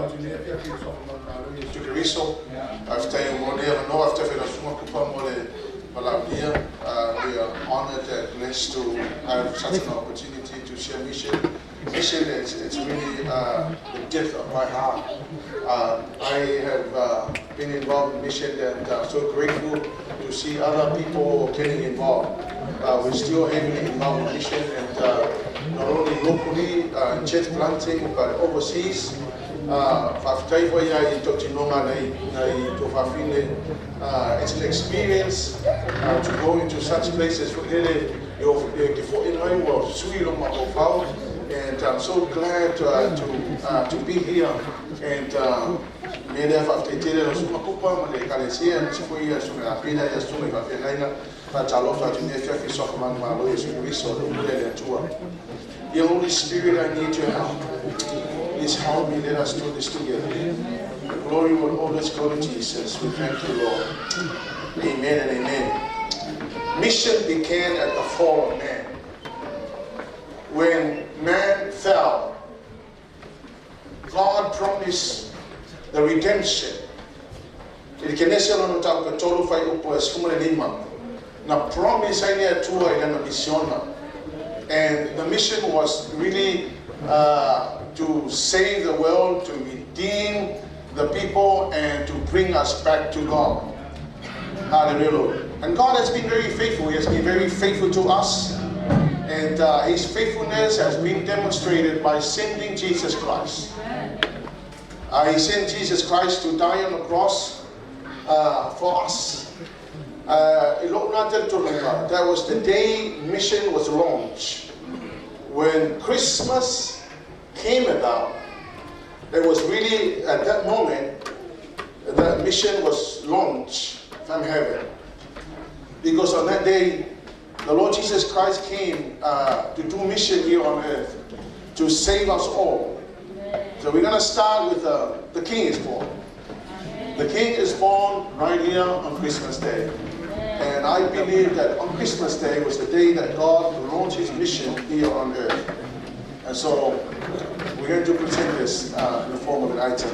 We are honored and blessed to have such an opportunity to share mission. Mission it's really the depth of my heart. I have been involved in mission and so grateful to see other people getting involved. We're still heavily involved in mission and not only locally in church planting but overseas. It's an experience to go into such places. And I'm so glad to be here. And the Holy Spirit, I need your help. Please help me, let us do this together. The glory will always go to Jesus. We thank you, Lord. Amen and amen. Mission began at the fall of man. When man fell, God promised the redemption. And the mission was really to save the world, to redeem the people, and to bring us back to God. Hallelujah. And God has been very faithful. He has been very faithful to us. And His faithfulness has been demonstrated by sending Jesus Christ. He sent Jesus Christ to die on the cross for us. That was the day mission was launched. When Christmas came about, it was really at that moment that mission was launched from heaven. Because on that day, the Lord Jesus Christ came to do mission here on earth, to save us all. So we're going to start with the King is born. The King is born right here on Christmas Day. And I believe that on Christmas Day was the day that God launched His mission here on earth. And so we're going to present this in the form of an item.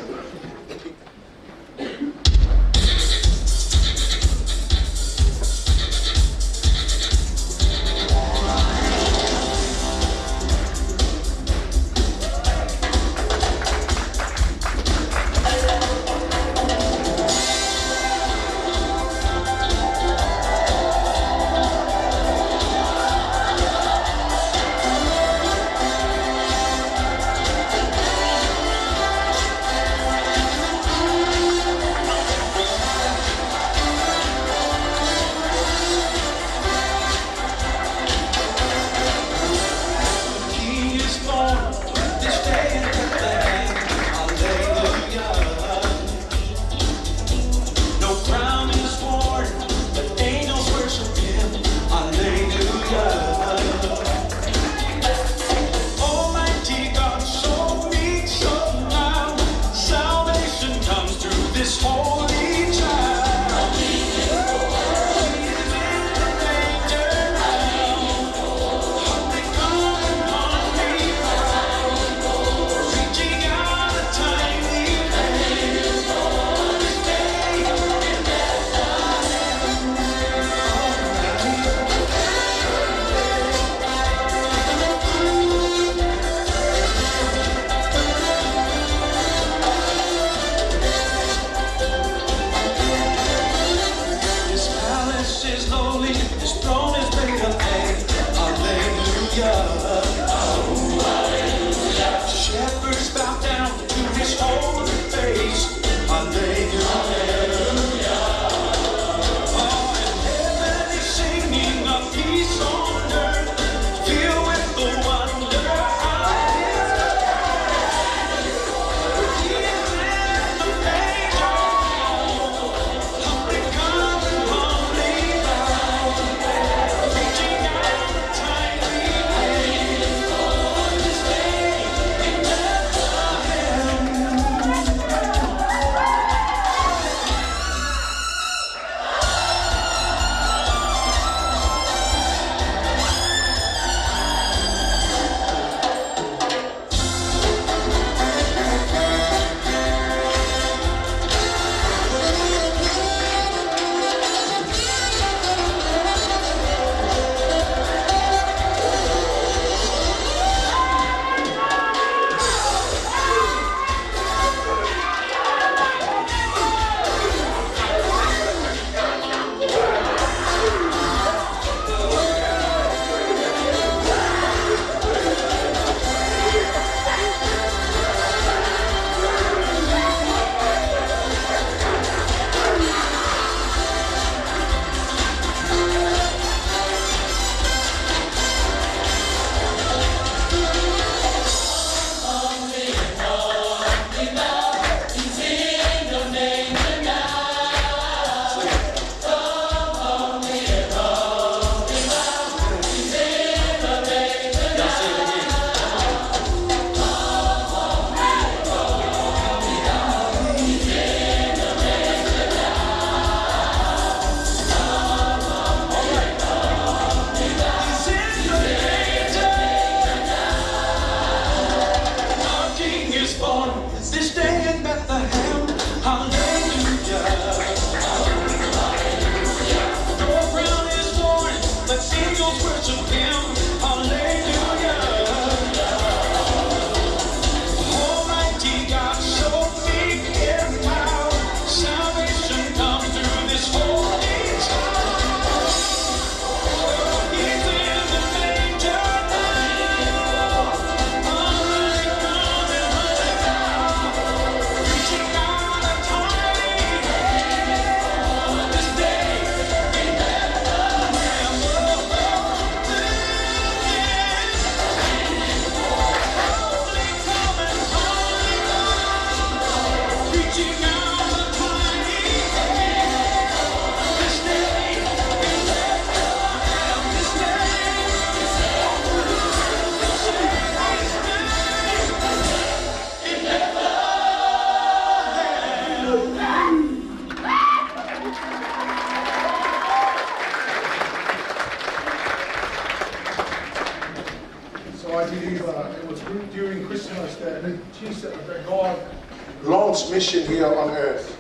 launch mission here on earth.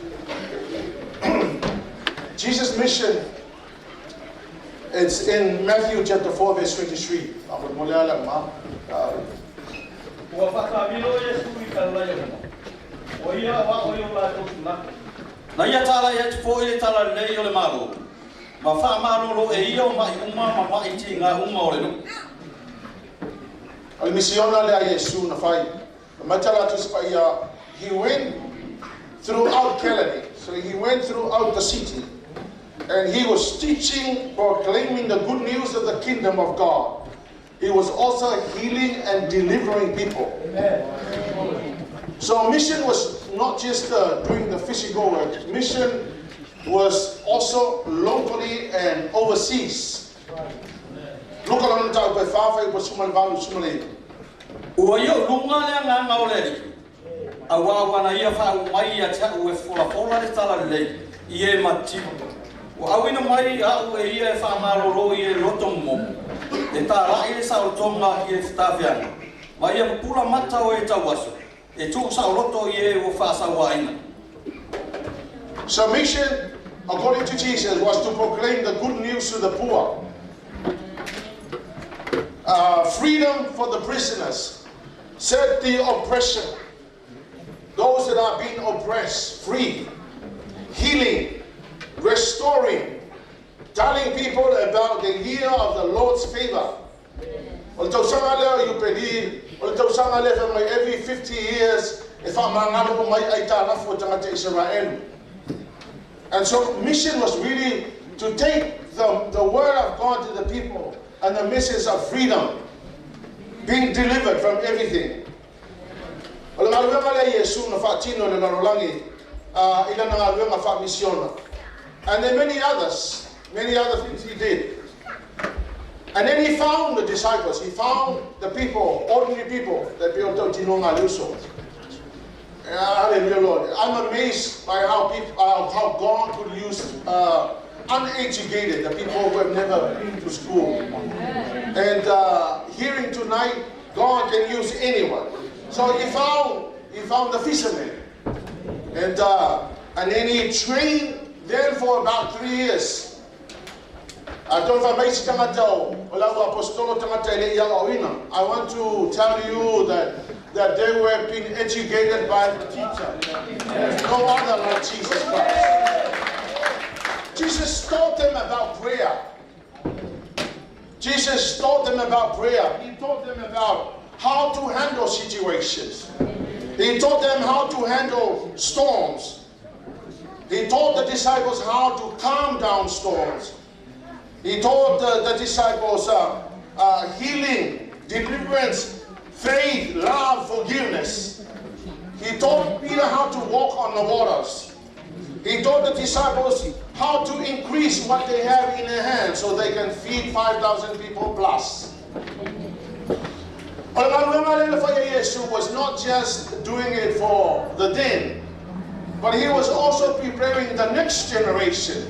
Jesus' mission, it's in Matthew chapter 4 verse 23. He went throughout Galilee, so he went throughout the city, and he was teaching, proclaiming the good news of the kingdom of God. He was also healing and delivering people. Amen. So mission was not just doing the physical work. Mission was also locally and overseas. Local awa ia fa mai ia cha u fola fola le tala le ie mati o awina mai au e ia fa maroro ie loto mo e ta la ile sa o tonga ie stafiana mai ia pula mata o e tawaso e tu sa loto ie o fa sa waina. So mission, according to Jesus, was to proclaim the good news to the poor, freedom for the prisoners, set the oppression, those that are being oppressed, free, healing, restoring, telling people about the year of the Lord's favor. Every 50 years, and so mission was really to take the word of God to the people and the message of freedom, being delivered from everything. And then many other things he did. And then he found the disciples, he found the people, ordinary people that people don't know Maluso. Hallelujah, Lord. I'm amazed by how God could use uneducated, the people who have never been to school. And hearing tonight, God can use anyone. So he found the fishermen, and then he trained them for about 3 years. I want to tell you that they were being educated by the teacher. There's no other like Jesus Christ. Jesus taught them about prayer. Jesus taught them about prayer. He taught them about how to handle situations. He taught them how to handle storms. He taught the disciples how to calm down storms. He taught the disciples healing, deliverance, faith, love, forgiveness. He taught Peter how to walk on the waters. He taught the disciples how to increase what they have in their hands so they can feed 5,000 people plus. Yeshua was not just doing it for the then, but he was also preparing the next generation.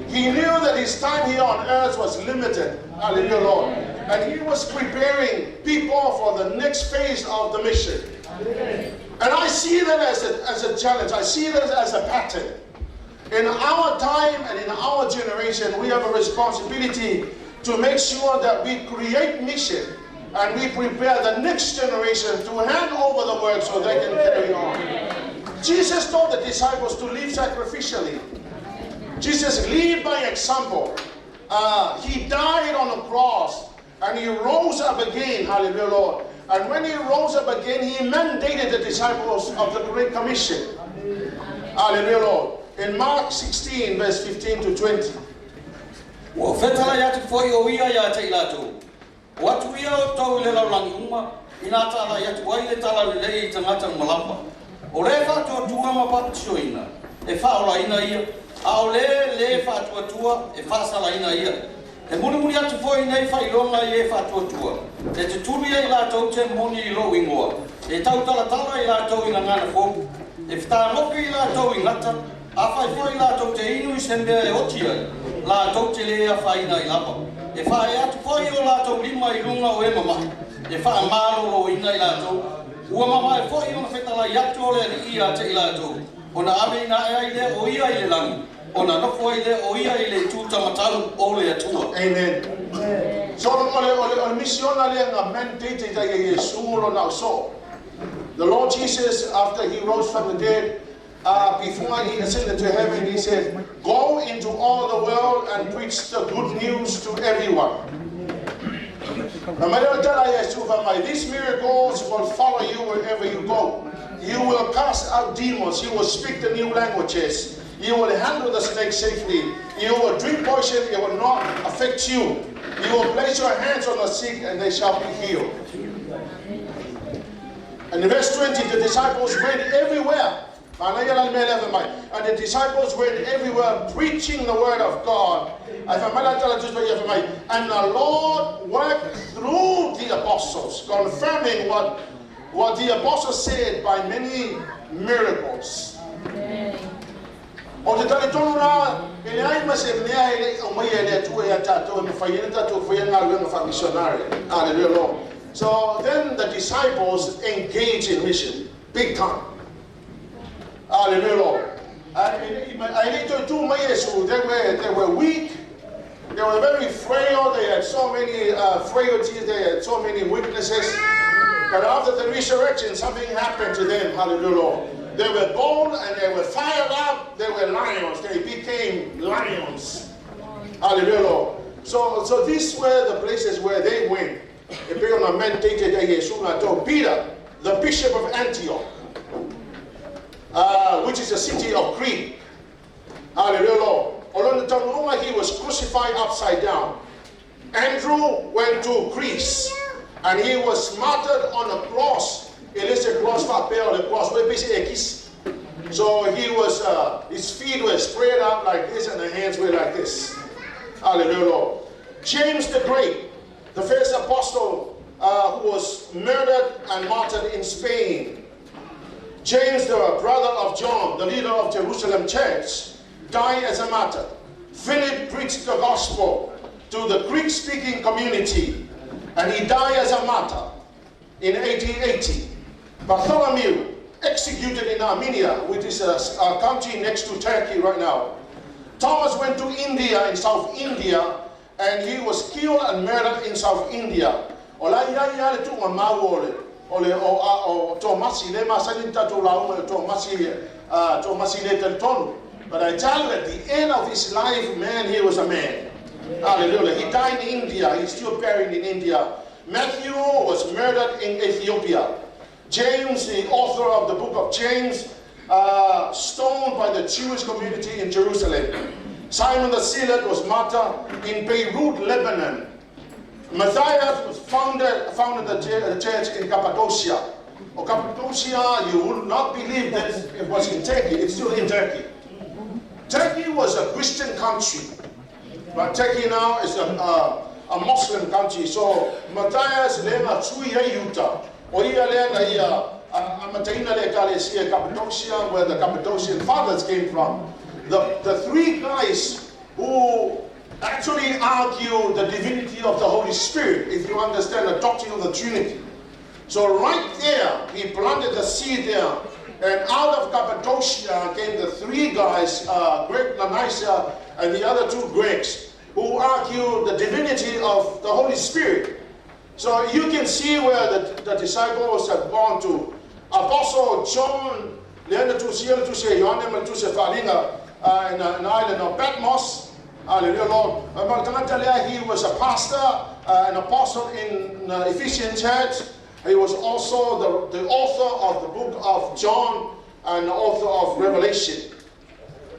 He knew that his time here on earth was limited. Hallelujah, Lord. And he was preparing people for the next phase of the mission. And I see that as a challenge. I see that as a pattern. In our time and in our generation, we have a responsibility to make sure that we create mission and we prepare the next generation to hand over the work so they can carry on. Jesus taught the disciples to live sacrificially. Jesus lived by example. He died on the cross and he rose up again. Hallelujah, Lord. And when he rose up again, he mandated the disciples of the Great Commission. Hallelujah, Lord. In Mark 16, verse 15 to 20. E muni muni atu foi nei fai longa e fa tua. E te tumi e la tau te moni lo wingoa. E tau tala tala i la tau ina ngana fo. E fta moki i la tau ingata. A fai foi la tau te inu i sembe e otia. La tau te lea fai na i lapa. E fai atu foi o la tau lima i lunga o e mama. E fai amaro lo ina i la tau. Ua mawai fo i ona whetala i atu ole ni ia te ila atu. Ona ame ina ea i le o ia i le langi. Ona nofo i le o ia i le tūtamatau o le atua. Amen. So ole misiona le nga mandate ta ye Yesu lo na so. The Lord Jesus, after he rose from the dead, before he ascended to heaven, he said, "Go into all the world and preach the good news to everyone." These miracles will follow you wherever you go. You will cast out demons. You will speak the new languages. You will handle the snake safely. You will drink poison. It will not affect you. You will place your hands on the sick and they shall be healed. And in verse 20, the disciples went everywhere. And the disciples went everywhere preaching the word of God. And the Lord worked through the apostles, confirming what the apostles said by many miracles. So then the disciples engaged in mission, big time. Hallelujah. I need to do my issue. They were weak. They were very frail. They had so many frailties. They had so many weaknesses. But after the resurrection, something happened to them. Hallelujah. They were bold and they were fired up. They were lions. They became lions. Hallelujah. So these were the places where they went. Peter, the bishop of Antioch, which is a city of Crete. Hallelujah. He was crucified upside down. Andrew went to Greece and he was martyred on a cross. So he was, his feet were spread out like this and the hands were like this. Hallelujah. James the Great, the first apostle who was murdered and martyred in Spain. James, the brother of John, the leader of Jerusalem church, died as a martyr. Philip preached the gospel to the Greek-speaking community, and he died as a martyr in 1880. Bartholomew, executed in Armenia, which is a country next to Turkey right now. Thomas went to India, in South India, and he was killed and murdered in South India. But I tell you, at the end of his life, man, he was a man. Hallelujah. He died in India. He's still buried in India. Matthew was murdered in Ethiopia. James, the author of the book of James, stoned by the Jewish community in Jerusalem. Simon the Zealot was martyred in Beirut, Lebanon. Matthias was founded the church in Cappadocia. Cappadocia, you would not believe that it was in Turkey. It's still in Turkey. Turkey was a Christian country, but Turkey now is a Muslim country. So Matthias lema Chuya Yuta, Oya Lena Amataina Lekalesia Cappadocia, where the Cappadocian fathers came from. The three guys who actually argue the divinity of the Holy Spirit, if you understand the doctrine of the Trinity. So right there, he planted the seed there, and out of Cappadocia came the three guys, Greek Lanisia and the other two Greeks, who argue the divinity of the Holy Spirit. So you can see where the disciples have gone to. Apostle John, in the island of Patmos, hallelujah, Lord. He was a pastor, an apostle in the Ephesian church. He was also the author of the book of John and the author of Revelation.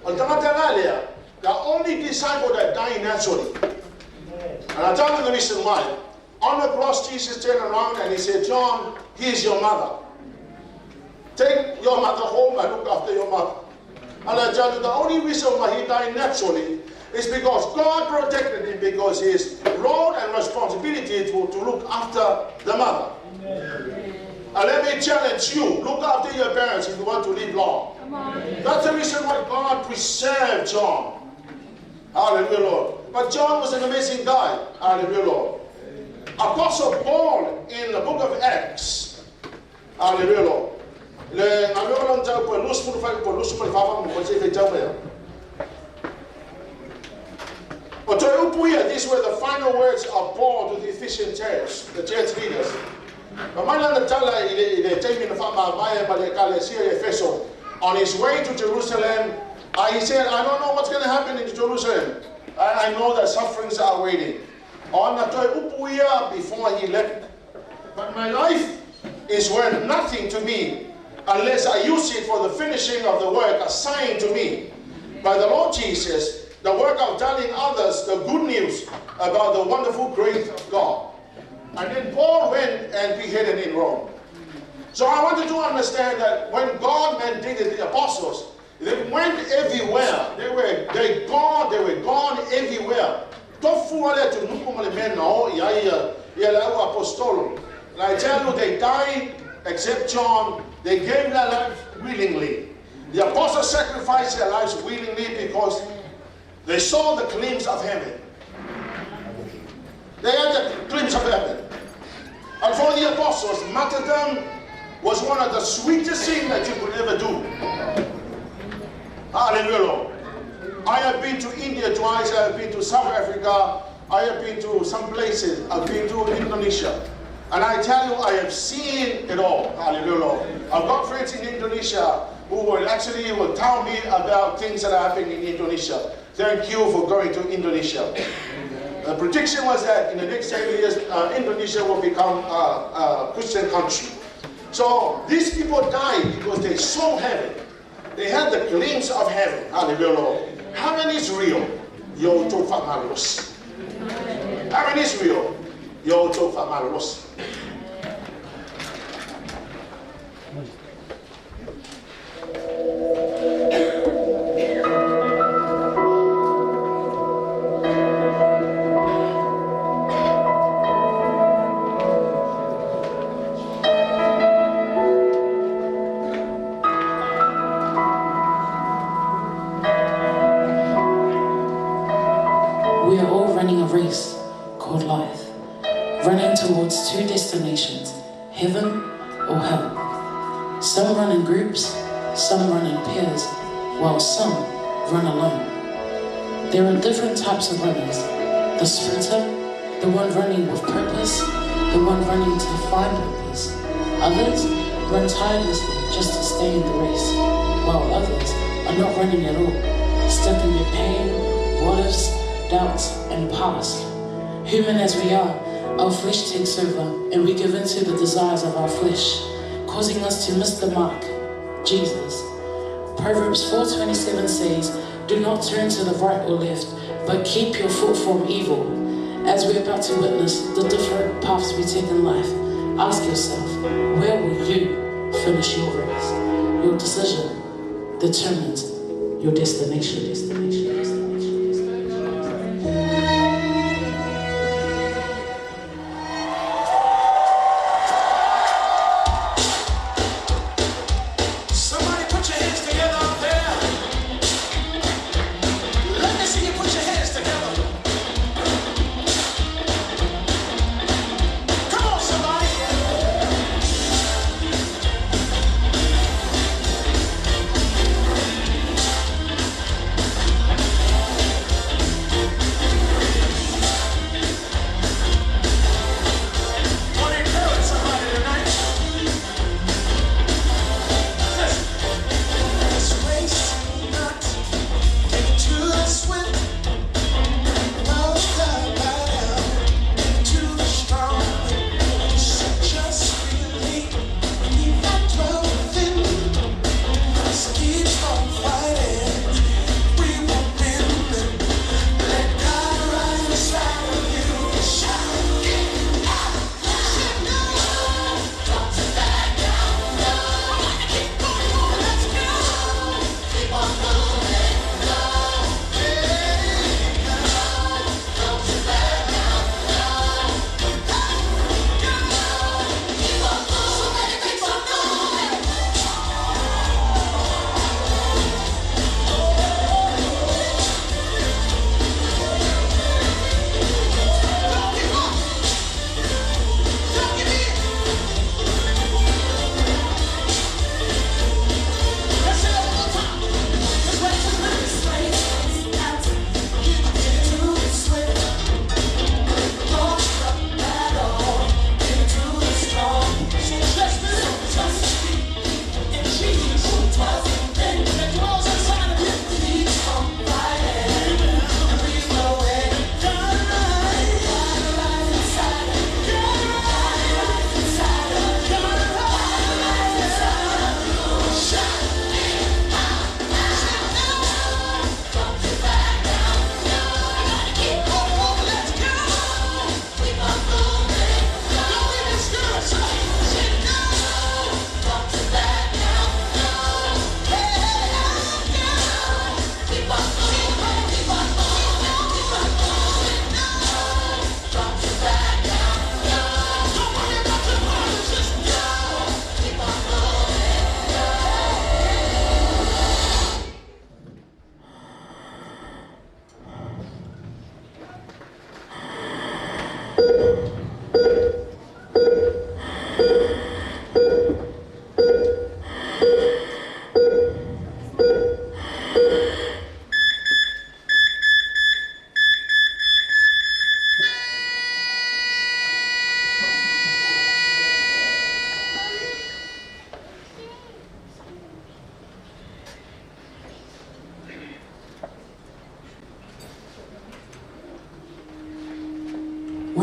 The only disciple that died naturally. And I'll tell you the reason why. On the cross, Jesus turned around and he said, John, here's your mother. Take your mother home and look after your mother. And I tell you, the only reason why he died naturally is because God protected him, because his role and responsibility to look after the mother. And let me challenge you, look after your parents if you want to live long. That's the reason why God preserved John. Hallelujah, Lord. But John was an amazing guy. Hallelujah, Lord. Apostle Paul in the book of Acts, Hallelujah. Le ngalo lang jauh perlu sepuluh faham mungkin saya jauh ya. These were the final words of Paul to the Ephesian church, the church leaders. On his way to Jerusalem, he said, I don't know what's going to happen in Jerusalem. I know that sufferings are waiting. Before he left, but my life is worth nothing to me unless I use it for the finishing of the work assigned to me by the Lord Jesus, the work of telling others the good news about the wonderful grace of God. And then Paul went and beheaded in Rome. So I want you to understand that when God mandated the apostles, they went everywhere. They were gone everywhere. And I tell you, they died, except John. They gave their lives willingly. The apostles sacrificed their lives willingly because they saw the glimpse of heaven. They had the glimpse of heaven. And for the apostles, martyrdom was one of the sweetest things that you could ever do. Hallelujah. I have been to India twice. I have been to South Africa. I have been to some places. I've been to Indonesia. And I tell you, I have seen it all. Hallelujah. I've got friends in Indonesia who will tell me about things that are happening in Indonesia. Thank you for going to Indonesia. The prediction was that in the next 7 years, Indonesia will become a Christian country. So these people died because they saw heaven. They had the glimpse of heaven. Hallelujah. Heaven is real. Yo to famalos. Heaven is real. Yo to famalos. We are all running a race called life, running towards two destinations, heaven or hell. Some run in groups, some run in pairs, while some run alone. There are different types of runners. The sprinter, the one running with purpose, the one running to find purpose. Others run tirelessly just to stay in the race, while others are not running at all, stuck in their pain, what ifs, doubts, and past. Human as we are, our flesh takes over and we give in to the desires of our flesh, causing us to miss the mark, Jesus. Proverbs 4:27 says, do not turn to the right or left, but keep your foot from evil. As we're about to witness the different paths we take in life, ask yourself, where will you finish your race? Your decision determines your destination.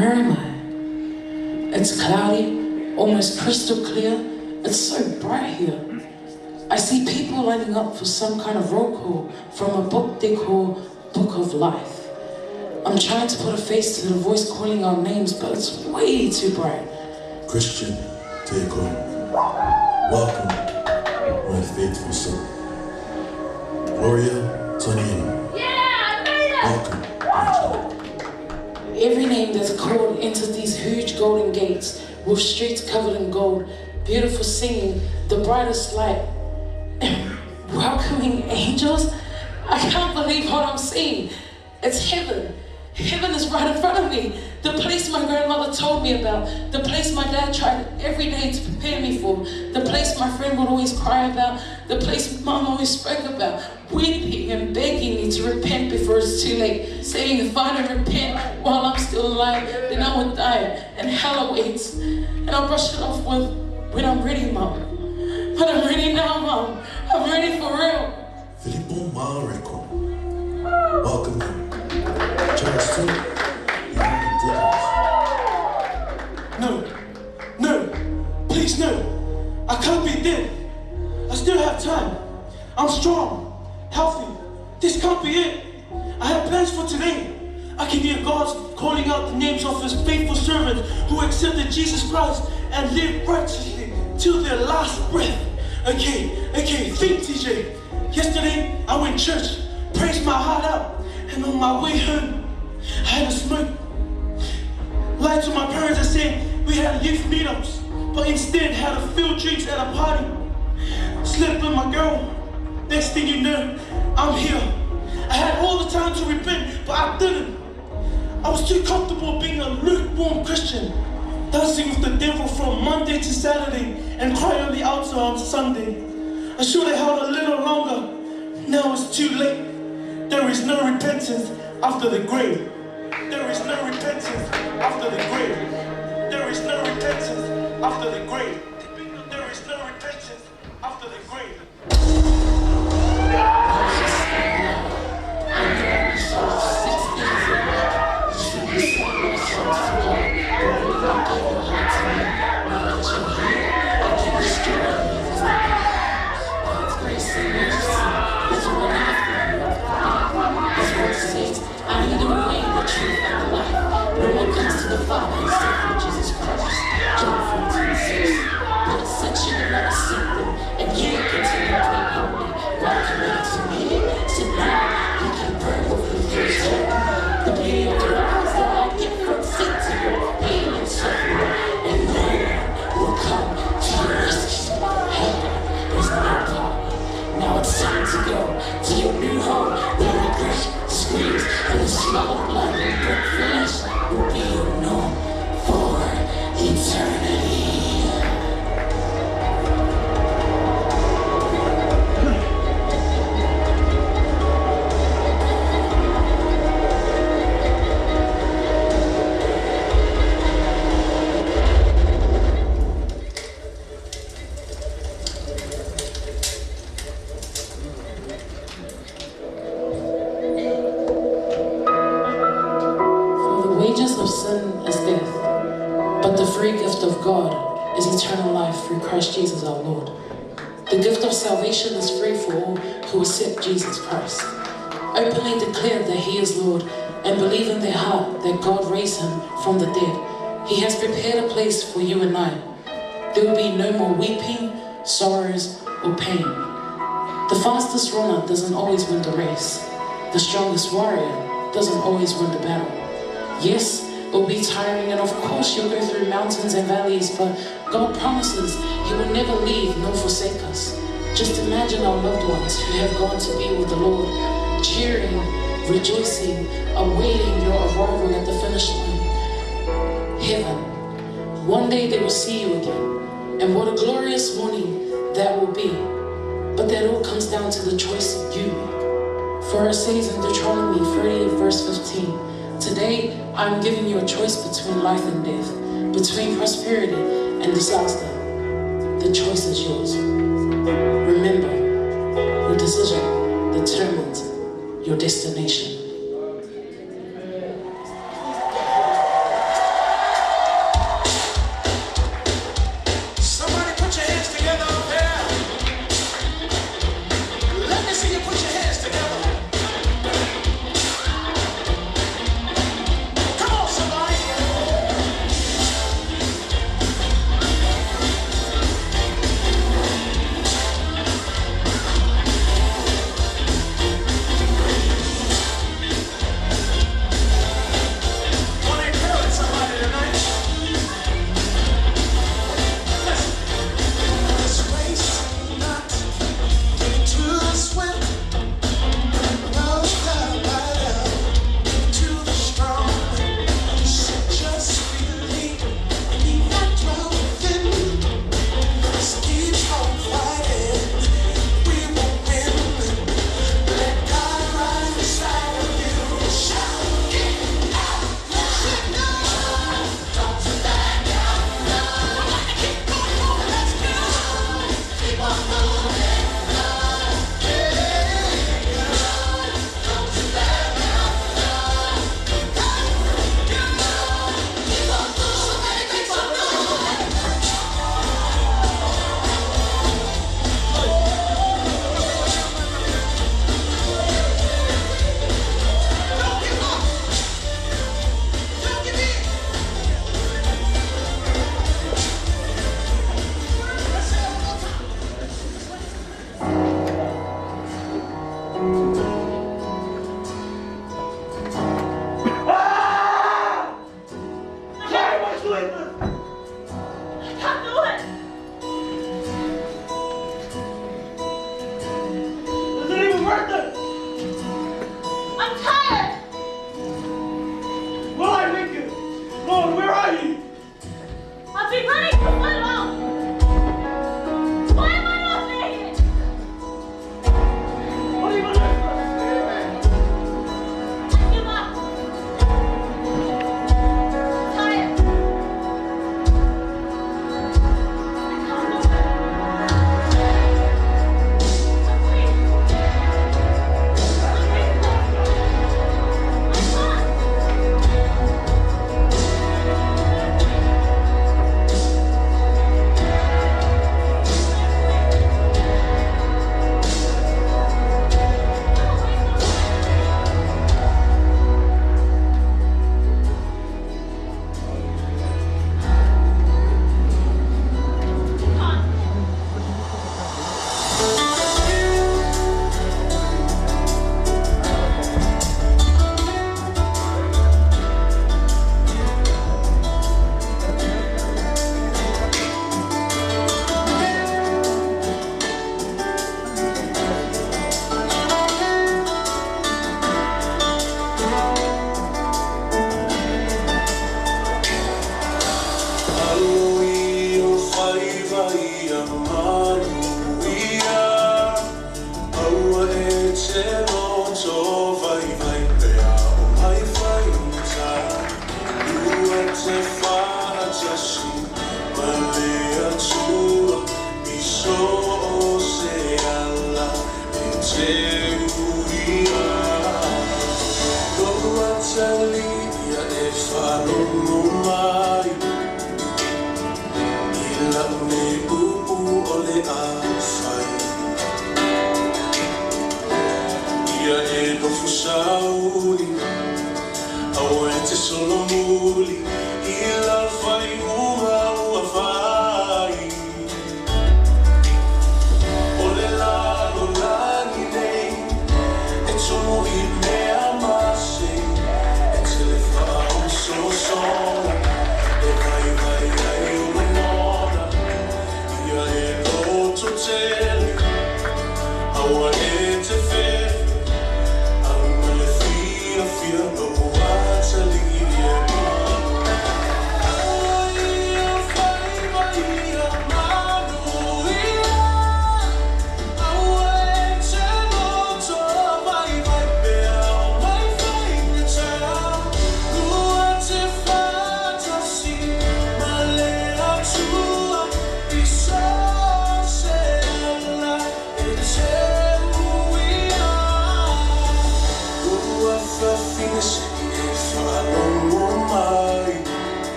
Where am I? It's cloudy, almost crystal clear. It's so bright here. I see people lining up for some kind of roll call from a book they call Book of Life. I'm trying to put a face to the voice calling our names, but it's way too bright. Christian, take on. Welcome, my faithful son. Gloria, Tonino. Welcome, my child. Every name that's called enters these huge golden gates with streets covered in gold, beautiful singing, the brightest light, welcoming angels. I can't believe what I'm seeing. It's heaven. Heaven is right in front of me. The place my grandmother told me about. The place my dad tried every day to prepare me for. The place my friend would always cry about. The place mom always spoke about. Weeping and begging me to repent before it's too late. Saying if I don't repent while I'm still alive, then I will die and hell awaits. And I'll brush it off with, when I'm ready, Mom. But I'm ready now, Mom. I'm ready for real. Filippo Marco. Welcome him. Charles too. No, please no. I can't be dead. I still have time. I'm strong, healthy. This can't be it. I have plans for today. I can hear God calling out the names of His faithful servants who accepted Jesus Christ and lived righteously till their last breath. Okay, think, TJ. Yesterday, I went to church, praised my heart out, and on my way home, I had a smoke. Lied to my parents and said we had youth meetups, but instead had a field drinks at a party. Slept with my girl. Next thing you know, I'm here. I had all the time to repent, but I didn't. I was too comfortable being a lukewarm Christian, dancing with the devil from Monday to Saturday and crying on the altar on Sunday. I should have held a little longer. Now it's too late. There is no repentance after the grave. There is no repentance after the grave. There is no repentance after the grave. There is no repentance after the grave. I need a way, the truth, and the life. No one comes to the Father except through Jesus Christ. John 14:6. But such you never see them, and you continue to be holy. Welcome to me. So now you can burn with the first head. The beauty of the lives that I get from sin to your pain and suffering, and no one will come to your rescue. Heaven is not party. Now it's time to go to your new home where regret, screams, and the smell of blood and burnt flesh will be your norm for eternity. God is eternal life through Christ Jesus our Lord. The gift of salvation is free for all who accept Jesus Christ, openly declare that He is Lord, and believe in their heart that God raised Him from the dead. He has prepared a place for you and I. There will be no more weeping, sorrows, or pain. The fastest runner doesn't always win the race. The strongest warrior doesn't always win the battle. Yes, it will be tiring, and of course you'll go through mountains and valleys, but God promises He will never leave nor forsake us. Just imagine our loved ones who have gone to be with the Lord, cheering, rejoicing, awaiting your arrival at the finish line. Heaven. One day they will see you again, and what a glorious morning that will be. But that all comes down to the choice you make. For it says in Deuteronomy 38 verse 15, today, I'm giving you a choice between life and death, between prosperity and disaster. The choice is yours. Remember, your decision determines your destination.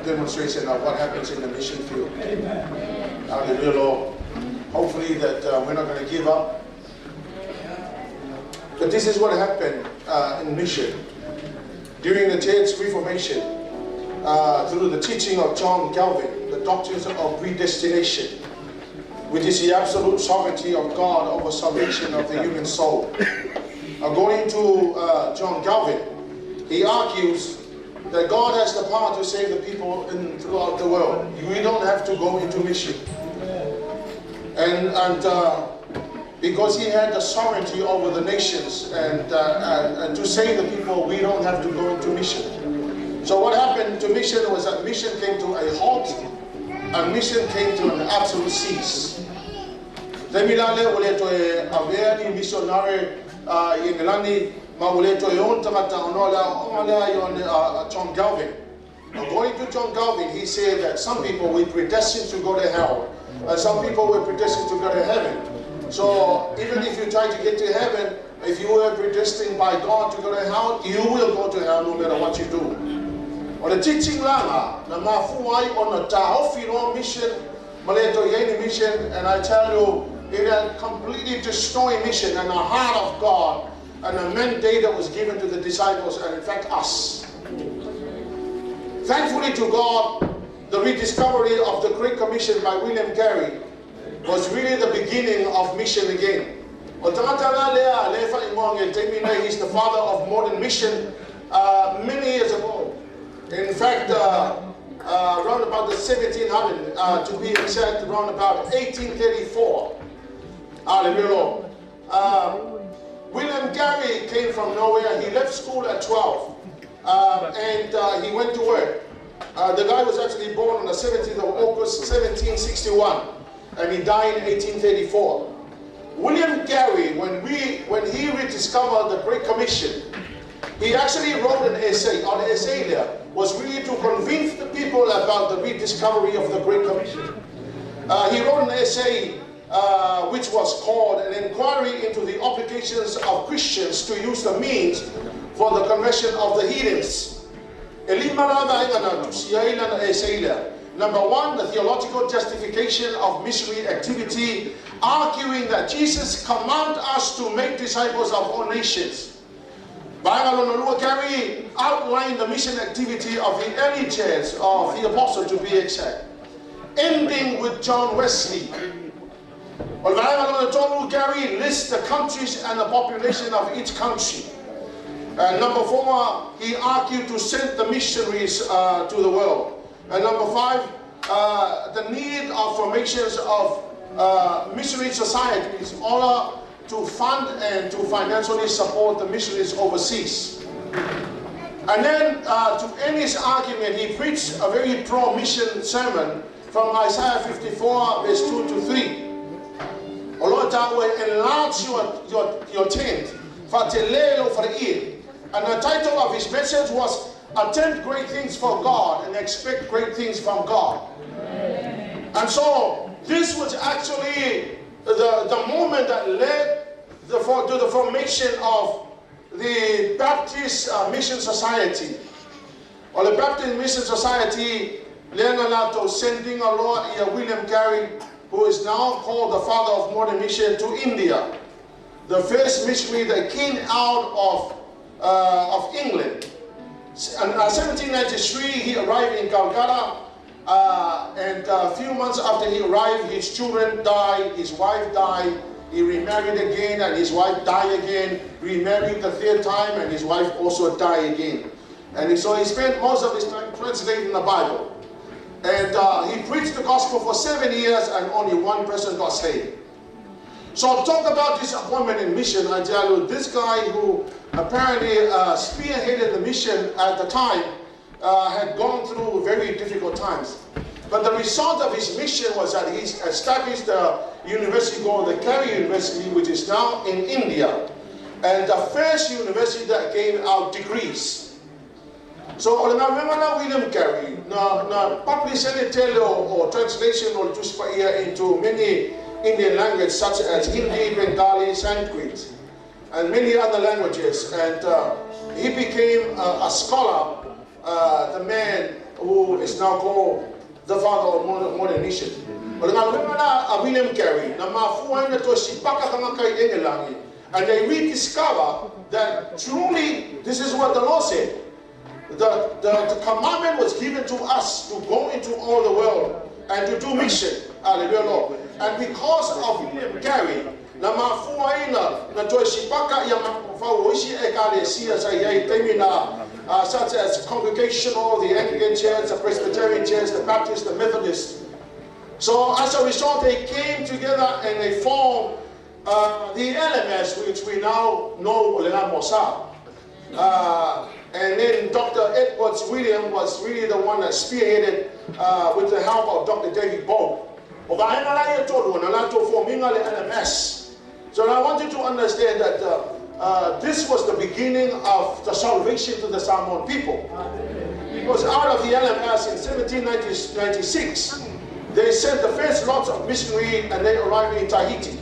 demonstration of what happens in the mission field. Hallelujah, Lord. Hopefully that we're not going to give up. But this is what happened in mission. During the Church Reformation, through the teaching of John Calvin, the doctrines of predestination, which is the absolute sovereignty of God over salvation of the human soul. According to John Calvin, he argues that God has the power to save the people throughout the world. We don't have to go into mission. And because he had the sovereignty over the nations and to save the people, we don't have to go into mission. So what happened to mission was that mission came to a halt and mission came to an absolute cease. Missionary John Calvin. According to John Calvin, he said that some people were predestined to go to hell, and some people were predestined to go to heaven. So even if you try to get to heaven, if you were predestined by God to go to hell, you will go to hell no matter what you do. On the teaching langa, na mafuai on the taofino mission, maleto yeni mission, and I tell you, it had completely destroyed mission and the heart of God and the mandate that was given to the disciples and in fact us. Thankfully to God, the rediscovery of the Great Commission by William Carey was really the beginning of mission again. He's the father of modern mission many years ago. In fact, around about the 1700, to be exact, around about 1834. Hallelujah. William Carey came from nowhere. He left school at 12 and he went to work. The guy was actually born on the 17th of August 1761 and he died in 1834. William Carey, when he rediscovered the Great Commission, he actually wrote an essay, or the essay there was really to convince the people about the rediscovery of the Great Commission. He wrote an essay which was called An Inquiry into the Obligations of Christians to Use the Means for the Conversion of the Heathens. Number one, the theological justification of missionary activity, arguing that Jesus commanded us to make disciples of all nations. Carey outlined the mission activity of the early church of the Apostle, to be exact, ending with John Wesley. Carey lists the countries and the population of each country. Number four, he argued to send the missionaries to the world. And number five, the need of formations of missionary societies in order to fund and to financially support the missionaries overseas. And then to end his argument, he preached a very pro-mission sermon from Isaiah 54 verse 2 to 3. O Lord, thou will enlarge your tent, and the title of his message was Attempt Great Things for God and Expect Great Things from God. And so this was actually the moment that led to the formation of the Baptist Mission Society. Or the Baptist Mission Society, Leonardo sending a Lord William Carey, who is now called the father of modern mission, to India. The first missionary that came out of England. In 1793, he arrived in Calcutta, and a few months after he arrived, his children died, his wife died, he remarried again, and his wife died again, remarried the third time, and his wife also died again. And so he spent most of his time translating the Bible. And he preached the gospel for 7 years, and only one person got saved. So talk about disappointment in mission. I tell you, this guy who apparently spearheaded the mission at the time had gone through very difficult times. But the result of his mission was that he established a university called the Carey University, which is now in India, and the first university that gave out degrees. So William Carey, published or translation or just into many Indian languages such as Hindi, Bengali, Sanskrit, and many other languages. And he became a scholar, the man who is now called the father of modern nation. William Carey, and they rediscover that truly this is what the Lord said. The commandment was given to us to go into all the world and to do mission. Hallelujah, Lord. And because of William Carey, such as Congregational, the Anglican Church, the Presbyterian Church, the Baptist, the Methodist. So as a result, they came together and they formed the LMS, which we now know Mossad. And then Dr. Edwards William was really the one that spearheaded with the help of Dr. David Bow. So I want you to understand that this was the beginning of the salvation to the Samoan people. Because out of the LMS in 1796, they sent the first lots of missionaries and they arrived in Tahiti,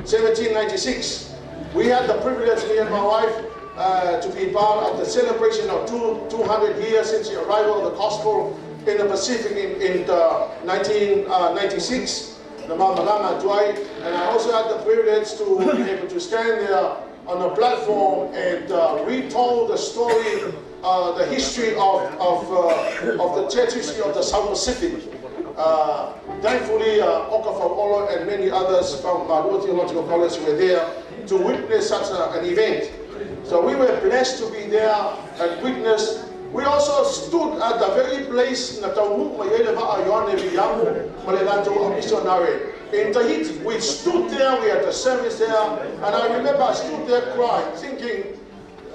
1796. We had the privilege, me and my wife, to be part of the celebration of 200 years since the arrival of the gospel in the Pacific in 1996. And I also had the privilege to be able to stand there on the platform and retold the story, the history of the church history of the South Pacific. Thankfully, Okafa'olo and many others from Maro Theological College were there to witness such an event. So we were blessed to be there and witness. We also stood at the very place Missionary in Tahiti. We stood there, we had the service there, and I remember I stood there crying, thinking,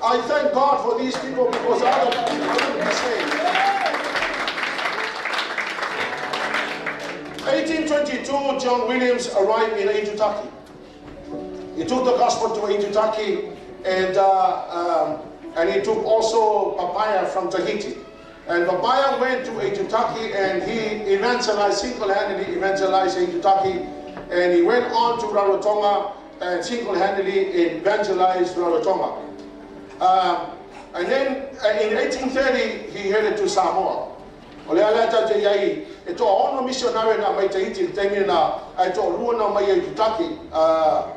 I thank God for these people because I wouldn't be saved. 1822, John Williams arrived in Aitutaki. He took the gospel to Aitutaki, and he took also Papaya from Tahiti. And Papaya went to Aitutaki and he evangelized, single-handedly evangelized Aitutaki, and he went on to Rarotonga and single-handedly evangelized Rarotonga. And then in 1830, he headed to Samoa. Ito ono missionary na mai Tahiti temi na ito luana mai Aitutaki,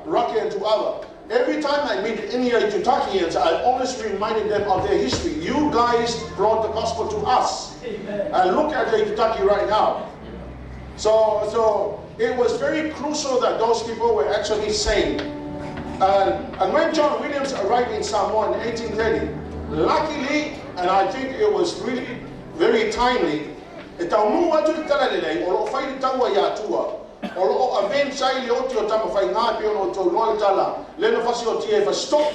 Rocky and to other. Every time I meet any Aitutakians, I always reminded them of their history. You guys brought the gospel to us. And look at Aitutaki right now. So it was very crucial that those people were actually saved. And when John Williams arrived in Samoa in 1830, luckily, and I think it was really very timely, e tau mua tu tala lelei, o lo whai taua ia tua, o lo aven sai le oti o tama whai ngā pio no tau noa tala, leno whasi o tie wha stop.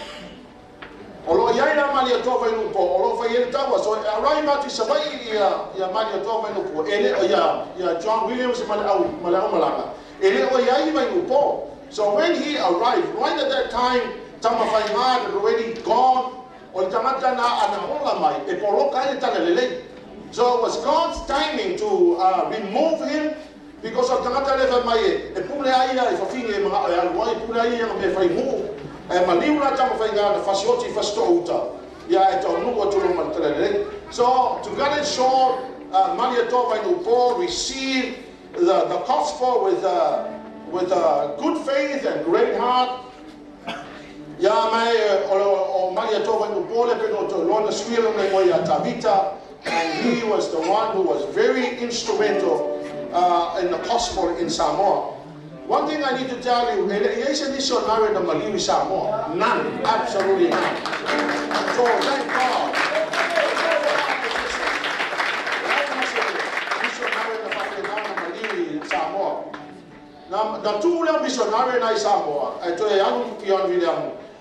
O lo iai na mali a toa whai nupo, o lo whai ele taua, so a rai mati sa wai ia mali a toa whai nupo, ele o ia John Williams mali au malanga, ele o iai whai nupo. So when he arrived, right at that time, tama whai ngā had already gone, o le tangata na ana hola mai, e poloka ele tala lelei. So it was God's timing to remove him because of tangata lefa mai e pule aia e whawhingi e mga aluai pule aia me whai mu e maliura tama whai ngā na whasioti whastouta ia e tau nuku atulu mantelele. So to cut it short, Maria Tova Nupo received the gospel with good faith and great heart. Ia mai o Maria Tova Nupo le peno to lona swilo me mo ia Tabita. And he was the one who was very instrumental in the gospel in Samoa. One thing I need to tell you, there is a missionary in the Maliwi Samoa. None, absolutely none. So thank God. Missionary in Samoa. Now, the two missionary in Samoa,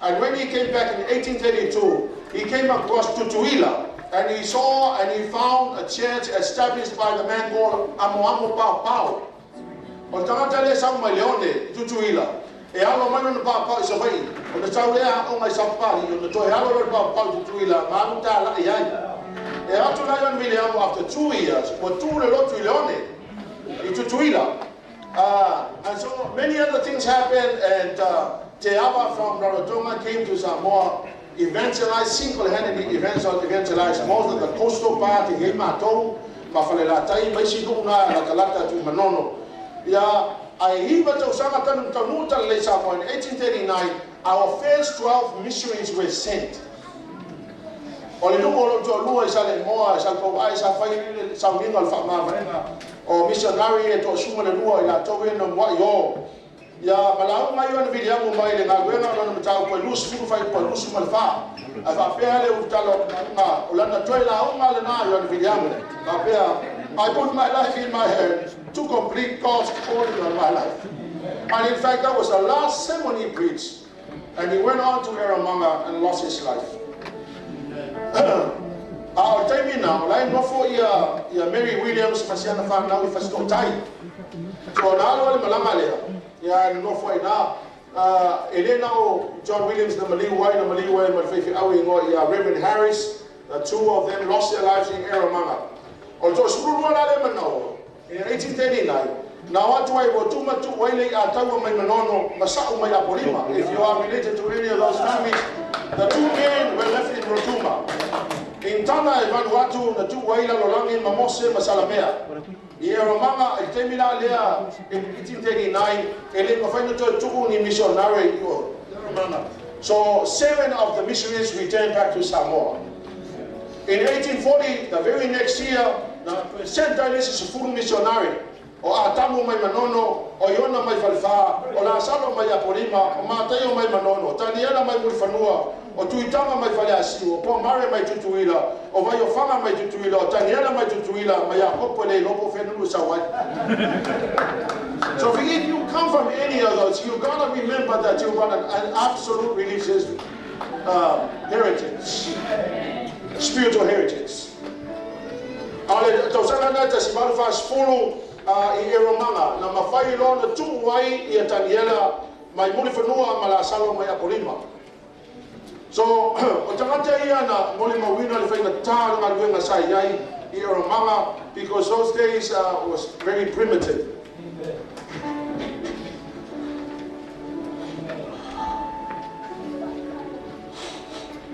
and when he came back in 1832, he came across Tutuila. And he saw and he found a church established by the man called Amoamo Pau Pau. O tangata le sa mai leone Tutuila. E alo manu na Pau Pau isa vai. O na tau lea o mai sapali. O na toi alo le Pau Pau Tutuila. Manu ta la iai. E atu la yon William after 2 years. O tu le lotu leone. I Tutuila. And so many other things happened. And Te Ava from Rarotonga came to Samoa. Evangelized, single-handedly evangelized most of the coastal part in Himato, mafalela tai mai si nuna la kalata tu manono ya ai hiva tau sanga tanu tanuta le Samoa. In 1839 our first 12 missionaries were sent. Ole lumo to lua sale moa sal po ai sa fai sa winga al fama venga o missionary to suma le lua ila to no wa yo ya malau mai ona vidia mo mai le ngagwena ona mtau ko lus fu fai ko lus malfa ava pele utalo na olana toila ona le na yo vidia mo apea I put my life in my hand to complete God's calling on my life. And in fact that was the last sermon he preached, and he went on to Eromanga and lost his life. I'll tell you now, I know for your Mary Williams, Pasiana Fan, now if I still tie. So now, Malamale, yeah, I know for it now. Elena, John Williams, the Maliwai, my favorite Awi, Reverend Harris, the two of them lost their lives in Eromanga. Although in 1839, now what do I go to Wale Atawa my Manono, Masau my Apolima? If you are related to any of those families, the two men were left in Rotuma. In Tana, Vanuatu, the two Waila Lolangi, Mamose, Masalamea. Eromanga, Itemina Lea, in 1839, Elena Fainato Tukuni Missionary. So 7 of the missionaries returned back to Samoa. In 1840, the very next year, the St. Dennis is a full missionary. O Atamu mai manono, o Iona mai falfa, o Lasalo mai apolima, o Mateo mai manono, Taniela mai mulfanua, o Tuitama mai faleasi, o Pomare mai tutuila, o Vaiofanga mai tutuila, o Taniela mai tutuila, mai akopole lopo fenulu sawai. So if you come from any of those, you gotta remember that you've got an absolute religious heritage. Spiritual heritage. Ale tausanga na tasimaru fast follow in Eromanga na mafai lo na tuwai I Taniela mai mulifanua malasalo mai apolima. So o tangata ia na mulima wina le faina ta na luenga sai yai I Eromanga because those days was very primitive.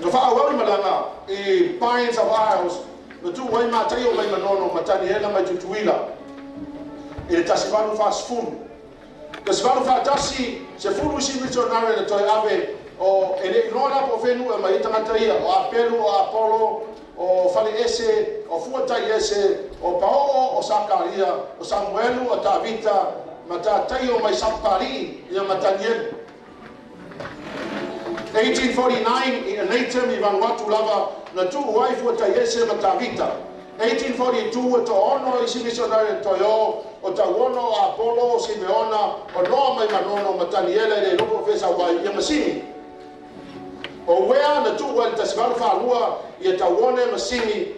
The Fa'awali Malanga, the pines of Isles, the two way Matayo may manono, Mataniela may tutuila. Il Tasivano fast food. The Sivano Fatasi, the food she missionary the Toy Ave, or Elecnona Povenu and Maitamatia, or Apelu, or Apollo, or Fali Ese, or Fuata Yese, or Pao, or Sakaria, or Samuelu, or Tavita, Matatayo, my Sapari, Yamataniel. 1849 in Natem Ivanuatu Lava na tu wife wa Tayese Matavita. 1842 to ono isi missionary Toyo o Tawono Apollo Simeona o no mai manono Mataniela le no profesa wa Yamasini. O wea na tu wa tasivanu falua ya Tawone Masini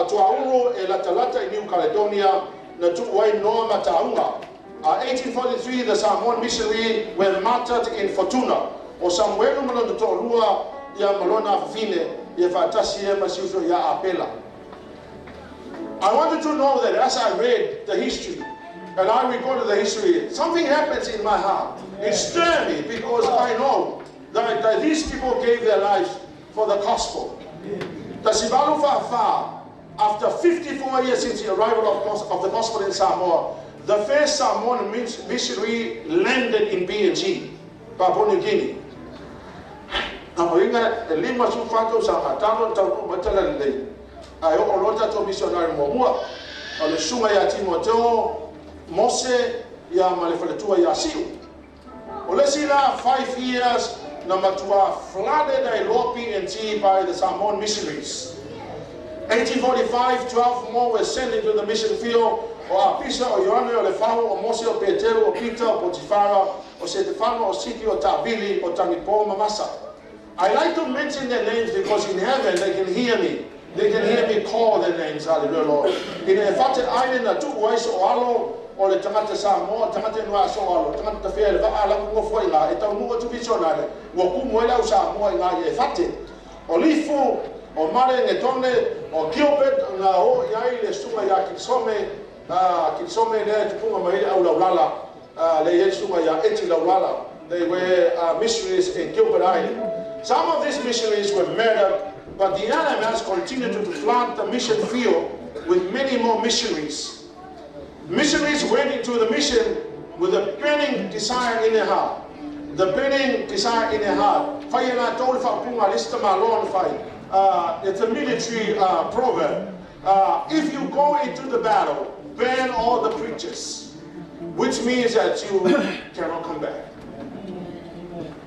to aulu e Latalata in New Caledonia na tu wa no Mataunga. 1843 the Samoan missionary were martyred in Fortuna. O Samuel malona to lua ya malona fine ya fatasi ya masiuso ya apela. I wanted to know that as I read the history and I recorded the history, something happens in my heart. It stirred me because I know that these people gave their lives for the gospel. The Sibalu Fafa, after 54 years since the arrival of the gospel in Samoa, the first Samoan missionary landed in PNG, Papua New Guinea. Now, lima sufato sa matano tau matala lei. Ayo olota to missionary momua. Ale sunga ya Timoteo Mose ya malefaletua ya siu. Olesila 5 years na matua flooded Nairobi and T by the Samoan missionaries. 1845, 12 more were sent into the mission field. O Apisa, o Yohane, o Lefau, o Mose, o Petero, o Peter, o Potifara, o Stefano, o Siki, o Tabili, o Tangipo, Mamasa. I like to mention their names because in heaven they can hear me. They can hear me call their names, hallelujah, Lord. In a Fate Island, the two ways o alo, o le tangata Samoa, tangata noa so alo, tangata fea, va ala kungo foi la, e tau nungo tu visionare, wa kumuela u Samoa i la e Fate. O lifu, o mare ngetone, o Gilbert, na o iai le sunga ya Kinsome le tupunga maile au laulala, le ye sunga ya eti laulala. They were missionaries in Gilbert Island. Some of these missionaries were murdered, but the NMS continued to flood the mission field with many more missionaries. Missionaries went into the mission with a burning desire in their heart. The burning desire in their heart. It's a military proverb. If you go into the battle, burn all the preachers, which means that you cannot come back.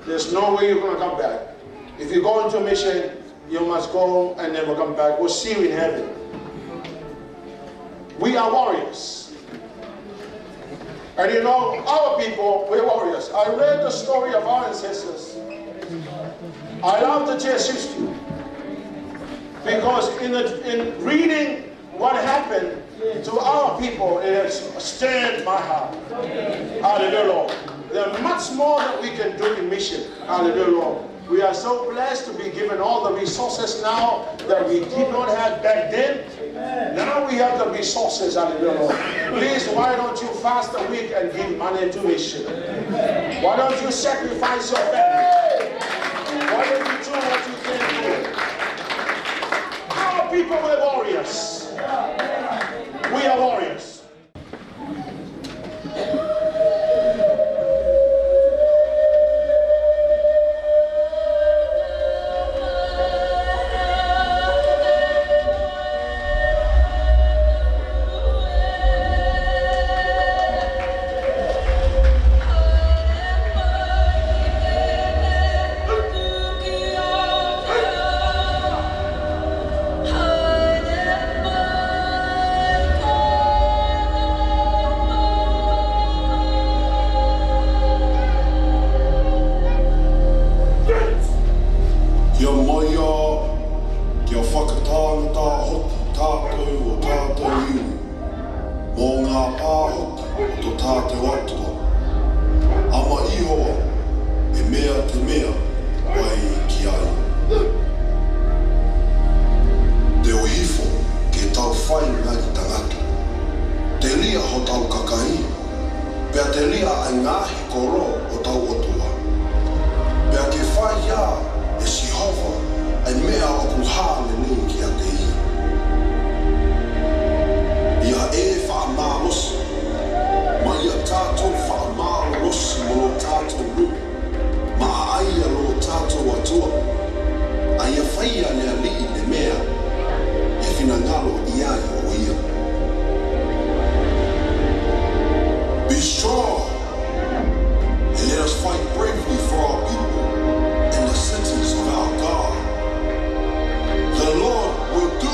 There's no way you're going to come back. If you go into a mission, you must go and never come back. We'll see you in heaven. We are warriors. And you know, our people, we're warriors. I read the story of our ancestors. I love the church history. Because in reading what happened to our people, it has stirred my heart. Hallelujah, Lord. There's much more that we can do in mission. Hallelujah, Lord. We are so blessed to be given all the resources now that we did not have back then. Now we have the resources. Hallelujah, Lord. Please, why don't you fast a week and give money to mission? Why don't you sacrifice your family? Why don't you do what you can do? Our people are warriors. We are warriors. Be strong and let us fight bravely for our people and the cities of our God. The Lord will do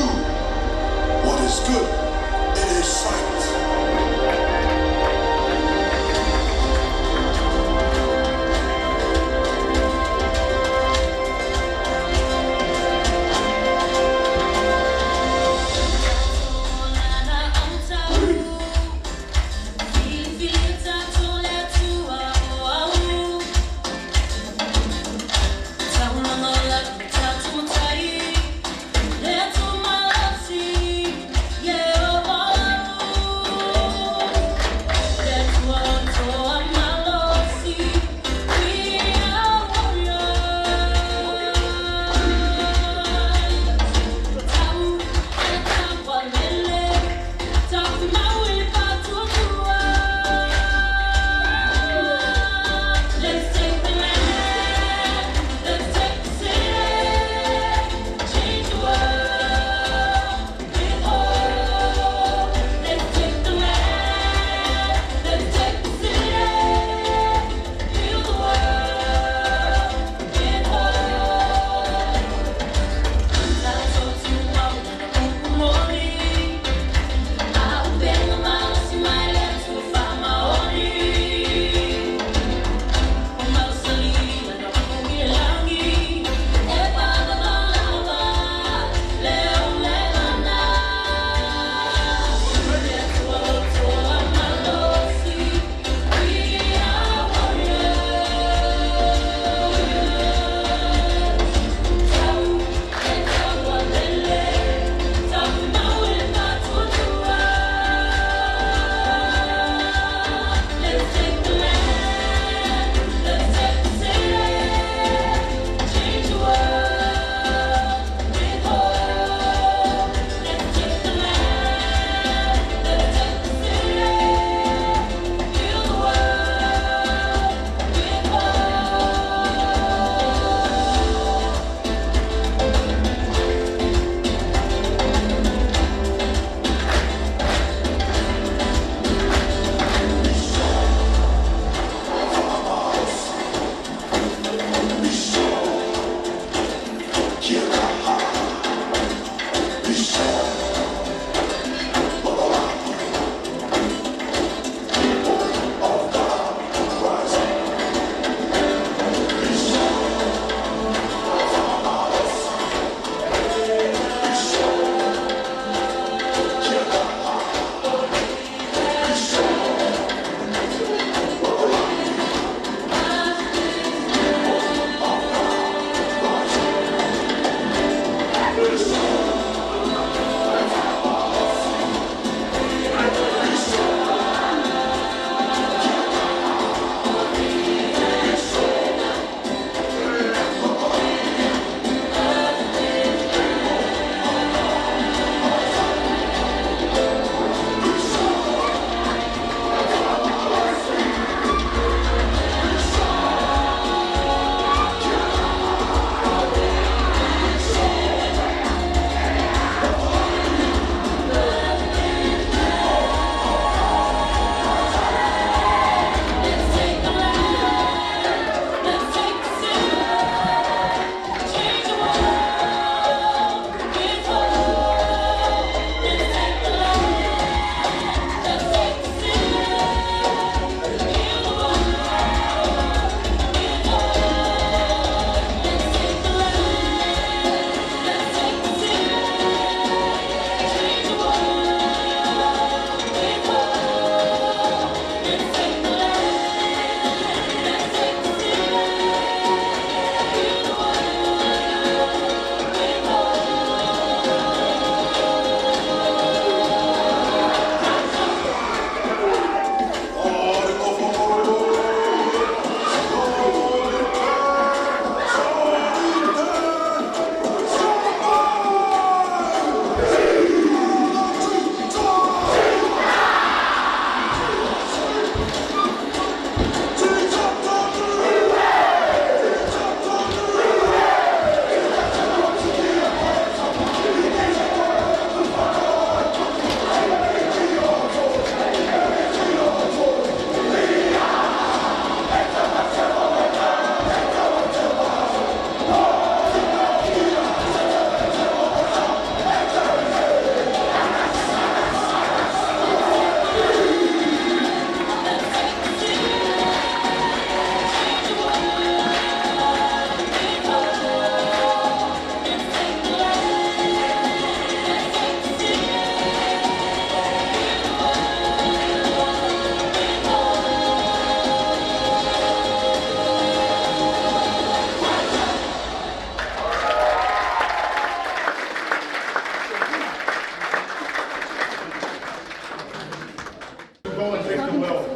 go and take the world.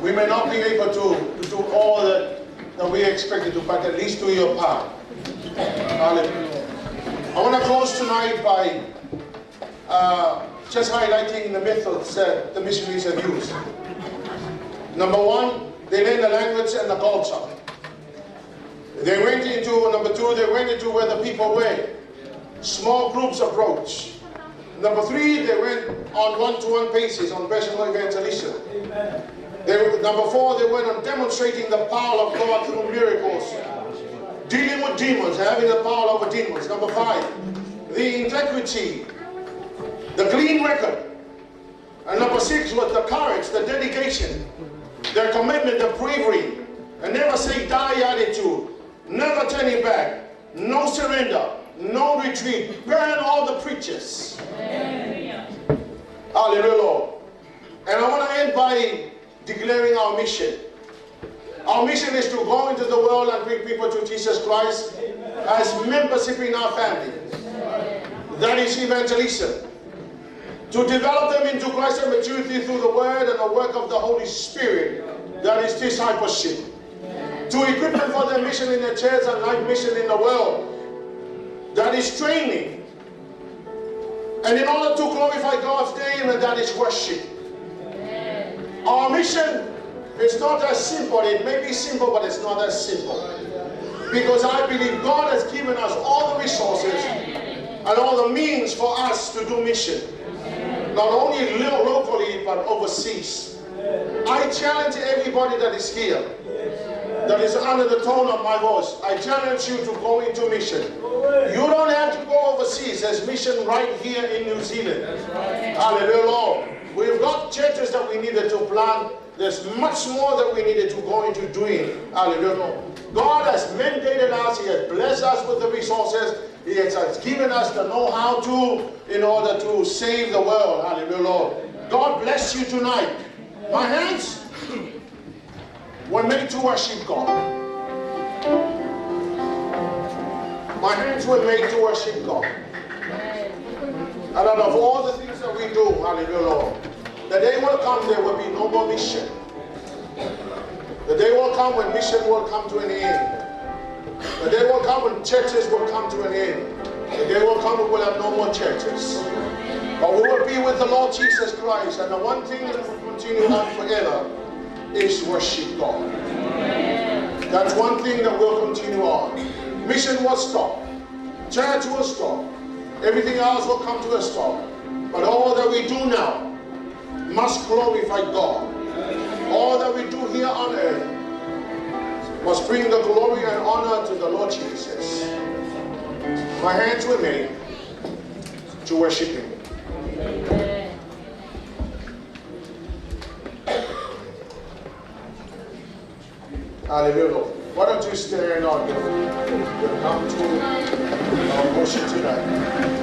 We may not be able to do all that we expected to, but at least do your part. Hallelujah. I want to close tonight by just highlighting the methods that the missionaries have used. Number one, they learned the language and the culture. They went into, number two, they went into where the people were. Small groups approach. Number three, they went on one-to-one basis on personal evangelism. Number four, they went on demonstrating the power of God through miracles. Dealing with demons, having the power over demons. Number five, the integrity, the clean record. And number six was the courage, the dedication, their commitment, the bravery, a never say die attitude, never turning back, no surrender, no retreat, burn all the preachers. Hallelujah, Lord. And I want to end by declaring our mission. Our mission is to go into the world and bring people to Jesus Christ as membership in our family. That is evangelism. To develop them into Christ and maturity through the word and the work of the Holy Spirit. That is discipleship. To equip them for their mission in the church and life mission in the world. That is training. And in order to glorify God's name, and that is worship. Our mission is not as simple. It may be simple, but it's not as simple. Because I believe God has given us all the resources and all the means for us to do mission. Not only locally, but overseas. I challenge everybody that is here, that is under the tone of my voice. I challenge you to go into mission. You don't have to go overseas. There's mission right here in New Zealand. Hallelujah, Lord. We've got churches that we needed to plant. There's much more that we needed to go into doing. Hallelujah, Lord. God has mandated us. He has blessed us with the resources. He has given us the know-how to, in order to save the world. Hallelujah, Lord. God bless you tonight. My hands were made to worship God. My hands were made to worship God. And out of all the things that we do, hallelujah, Lord, the day will come there will be no more mission. The day will come when mission will come to an end. The day will come when churches will come to an end. The day will come when we'll have no more churches. But we will be with the Lord Jesus Christ. And the one thing that will continue on forever is worship God. That's one thing that will continue on. Mission will stop. Church will stop. Everything else will come to a stop. But all that we do now must glorify God. All that we do here on earth must bring the glory and honor to the Lord Jesus. My hands were made to worship Him. Hallelujah. Why don't you stand on? We'll come to our worship tonight.